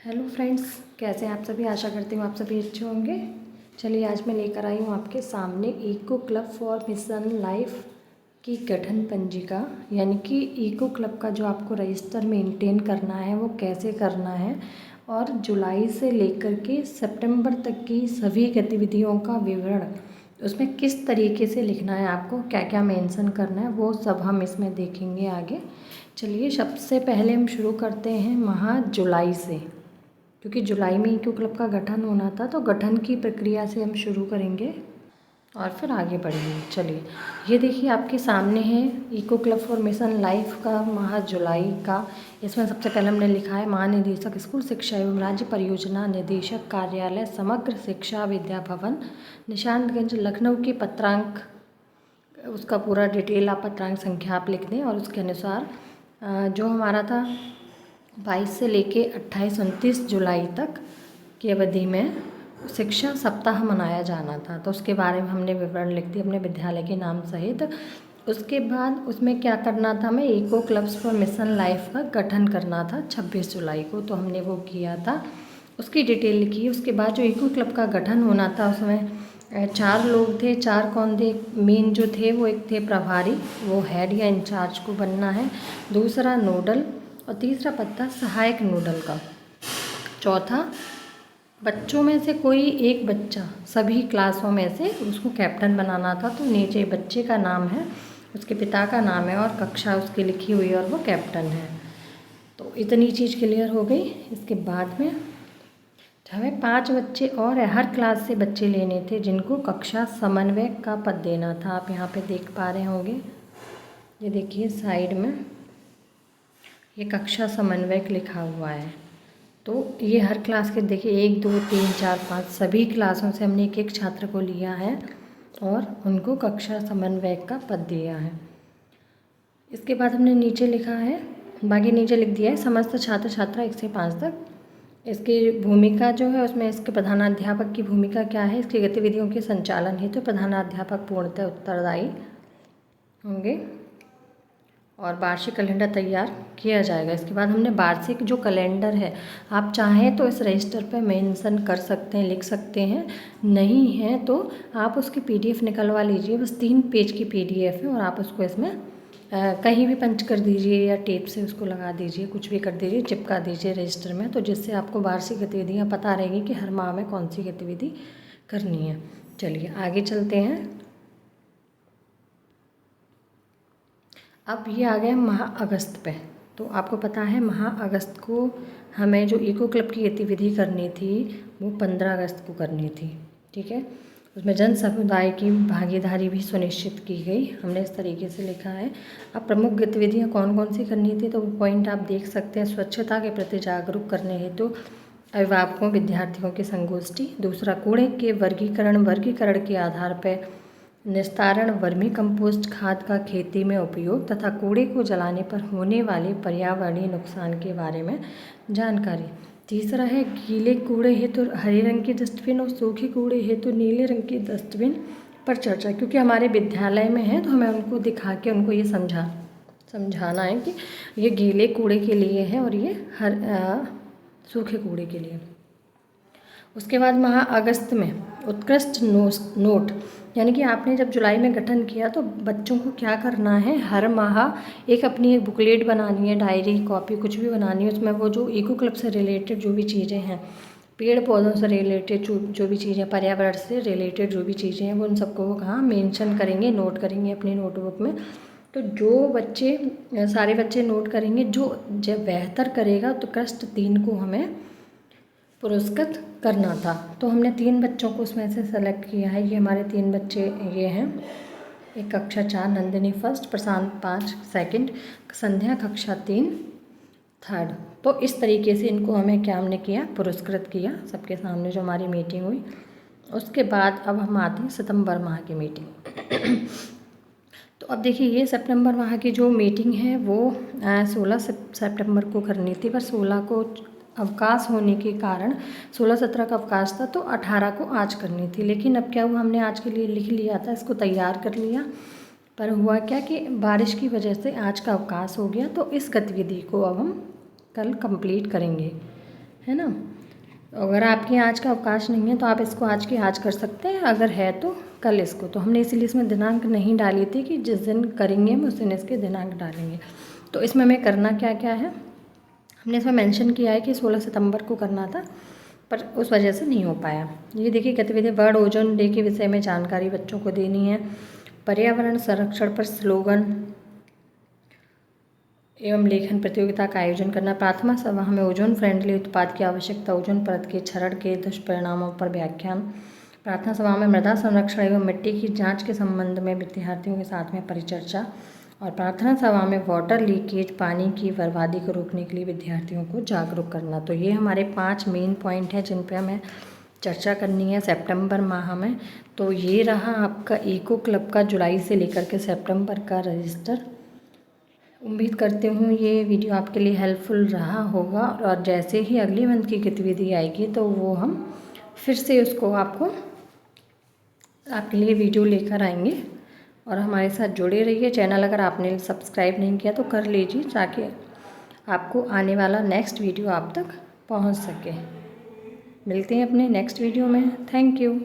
Hello friends, कैसे हैं आप सभी। आशा करती हूँ आप सभी अच्छे होंगे। चलिए आज मैं लेकर आई हूँ आपके सामने eco club for mission life की गठन पंजिका, यानी कि इको क्लब का जो आपको रजिस्टर मेंटेन करना है वो कैसे करना है और जुलाई से लेकर के सितंबर तक की सभी गतिविधियों का विवरण, उसमें किस तरीके से लिखना है, आपको क्या क्या मेंशन करना है, वो सब हम इसमें देखेंगे आगे। चलिए सबसे पहले हम शुरू करते हैं माह जुलाई से, क्योंकि जुलाई में इको क्लब का गठन होना था, तो गठन की प्रक्रिया से हम शुरू करेंगे और फिर आगे बढ़ेंगे। चलिए ये देखिए आपके सामने है eco club for mission life का माह जुलाई का। इसमें सबसे पहले हमने लिखा है महानिदेशक स्कूल शिक्षा एवं राज्य परियोजना निदेशक कार्यालय समग्र शिक्षा विद्या भवन निशांतगंज लखनऊ की पत्रांक, उसका पूरा डिटेल आप पत्रांक संख्या आप लिख दें और उसके अनुसार जो हमारा था 22 से लेके 28-29 जुलाई तक की अवधि में शिक्षा सप्ताह मनाया जाना था, तो उसके बारे में हमने विवरण लिख दिया अपने विद्यालय के नाम सहित। उसके बाद उसमें क्या करना था, हमें eco clubs for mission life का गठन करना था 26 जुलाई को, तो हमने वो किया था, उसकी डिटेल लिखी। उसके बाद जो इको क्लब का गठन होना था उसमें 4 लोग थे। 4 कौन थे, मेन जो थे वो एक थे प्रभारी, वो हेड या इंचार्ज को बनना है, दूसरा नोडल और तीसरा पद था सहायक नोडल का। चौथा बच्चों में से कोई एक बच्चा सभी क्लासों में से उसको कैप्टन बनाना था, तो नीचे बच्चे का नाम है, उसके पिता का नाम है और कक्षा उसकी लिखी हुई है और वो कैप्टन है। तो इतनी चीज़ क्लियर हो गई। इसके बाद में हमें 5 बच्चे और हर क्लास से बच्चे लेने थे जिनको कक्षा समन्वयक का पद देना था। आप यहाँ पे देख पा रहे होंगे, ये देखिए साइड में ये कक्षा समन्वयक लिखा हुआ है। तो ये हर क्लास के देखिए 1 2 3 4 5 सभी क्लासों से हमने एक एक छात्र को लिया है और उनको कक्षा समन्वयक का पद दिया है। इसके बाद हमने नीचे लिखा है, बाकी नीचे लिख दिया है समस्त छात्र छात्रा 1 से 5 तक। इसकी भूमिका जो है उसमें इसके प्रधानाध्यापक की भूमिका क्या है, इसकी गतिविधियों के संचालन हेतु प्रधानाध्यापक पूर्णतः उत्तरदायी होंगे और वार्षिक कैलेंडर तैयार किया जाएगा। इसके बाद हमने वार्षिक जो कैलेंडर है, आप चाहें तो इस रजिस्टर पर मेंशन कर सकते हैं, लिख सकते हैं, नहीं है तो आप उसकी PDF निकलवा लीजिए। बस 3 पेज की PDF है और आप उसको इसमें कहीं भी पंच कर दीजिए या टेप से उसको लगा दीजिए, कुछ भी कर दीजिए, चिपका दीजिए रजिस्टर में, तो जिससे आपको वार्षिक गतिविधियाँ पता रहेगी कि हर माह में कौन सी गतिविधि करनी है। चलिए आगे चलते हैं। अब ये आ गया माह अगस्त पे। तो आपको पता है माह अगस्त को हमें जो इको क्लब की गतिविधि करनी थी वो 15 अगस्त को करनी थी, ठीक है। उसमें जन समुदाय की भागीदारी भी सुनिश्चित की गई, हमने इस तरीके से लिखा है। अब प्रमुख गतिविधियां कौन कौन सी करनी थी, तो वो पॉइंट आप देख सकते हैं। स्वच्छता के प्रति जागरूक करने हेतु अभिभावकों विद्यार्थियों की संगोष्ठी। दूसरा कूड़े के वर्गीकरण के आधार पर निस्तारण, वर्मी कंपोस्ट खाद का खेती में उपयोग तथा कूड़े को जलाने पर होने वाले पर्यावरणीय नुकसान के बारे में जानकारी। तीसरा है गीले कूड़े हेतु हरे रंग की डस्टबिन और सूखे कूड़े हेतु नीले रंग की डस्टबिन पर चर्चा, क्योंकि हमारे विद्यालय में है तो हमें उनको दिखा के उनको ये समझाना है कि ये गीले कूड़े के लिए है और ये सूखे कूड़े के लिए। उसके बाद माह अगस्त में उत्कृष्ट नोट, यानी कि आपने जब जुलाई में गठन किया तो बच्चों को क्या करना है, हर माह एक अपनी एक बुकलेट बनानी है, डायरी कॉपी कुछ भी बनानी है। उसमें वो जो इको क्लब से रिलेटेड जो भी चीज़ें हैं, पेड़ पौधों से रिलेटेड जो भी चीज़ें, पर्यावरण से रिलेटेड जो भी चीज़ें हैं, वो उन सबको वो कहाँ मेंशन करेंगे, नोट करेंगे अपनी नोटबुक में। तो जो बच्चे, सारे बच्चे नोट करेंगे, जो जब बेहतर करेगा तो उत्कृष्ट 3 को हमें पुरस्कृत करना था। तो हमने 3 बच्चों को उसमें से सेलेक्ट किया है। ये हमारे 3 बच्चे ये हैं, एक कक्षा 4 नंदिनी फर्स्ट, प्रशांत 5 सेकंड, संध्या कक्षा 3 थर्ड। तो इस तरीके से इनको हमें क्या हमने किया, पुरस्कृत किया सबके सामने जो हमारी मीटिंग हुई। उसके बाद अब हम आते हैं सितंबर माह की मीटिंग। तो अब देखिए ये सितंबर माह की जो मीटिंग है वो 16 सितंबर को करनी थी, पर 16 को अवकाश होने के कारण 16-17 का अवकाश था, तो 18 को आज करनी थी। लेकिन अब क्या हुआ, हमने आज के लिए लिख लिया था, इसको तैयार कर लिया, पर हुआ क्या कि बारिश की वजह से आज का अवकाश हो गया। तो इस गतिविधि को अब हम कल कंप्लीट करेंगे, है ना। अगर आपके आज का अवकाश नहीं है तो आप इसको आज की आज कर सकते हैं, अगर है तो कल इसको। तो हमने इसीलिए इसमें दिनांक नहीं डाली थी कि जिस दिन करेंगे हम उस दिन इसके दिनांक डालेंगे। तो इसमें हमें करना क्या क्या है, हमने इसमें मेंशन किया है कि 16 सितंबर को करना था, पर उस वजह से नहीं हो पाया। ये देखिए गतिविधि वर्ल्ड ओजोन डे के विषय में जानकारी बच्चों को देनी है, पर्यावरण संरक्षण पर स्लोगन एवं लेखन प्रतियोगिता का आयोजन करना, प्रार्थना सभा में ओजोन फ्रेंडली उत्पाद की आवश्यकता, ओजोन परत के क्षरण के दुष्परिणामों पर व्याख्यान, प्रार्थना सभा में मृदा संरक्षण एवं मिट्टी की जांच के संबंध में विद्यार्थियों के साथ में परिचर्चा, और प्रार्थना सभा में वाटर लीकेज पानी की बर्बादी को रोकने के लिए विद्यार्थियों को जागरूक करना। तो ये हमारे 5 मेन पॉइंट हैं जिन पे हमें चर्चा करनी है सितंबर माह में। तो ये रहा आपका इको क्लब का जुलाई से लेकर के सितंबर का रजिस्टर। उम्मीद करती हूँ ये वीडियो आपके लिए हेल्पफुल रहा होगा, और जैसे ही अगली मंथ की गतिविधि आएगी तो वो हम फिर से उसको आपके लिए वीडियो लेकर आएंगे। और हमारे साथ जुड़े रहिए। चैनल अगर आपने सब्सक्राइब नहीं किया तो कर लीजिए, ताकि आपको आने वाला नेक्स्ट वीडियो आप तक पहुंच सके। मिलते हैं अपने नेक्स्ट वीडियो में। Thank you.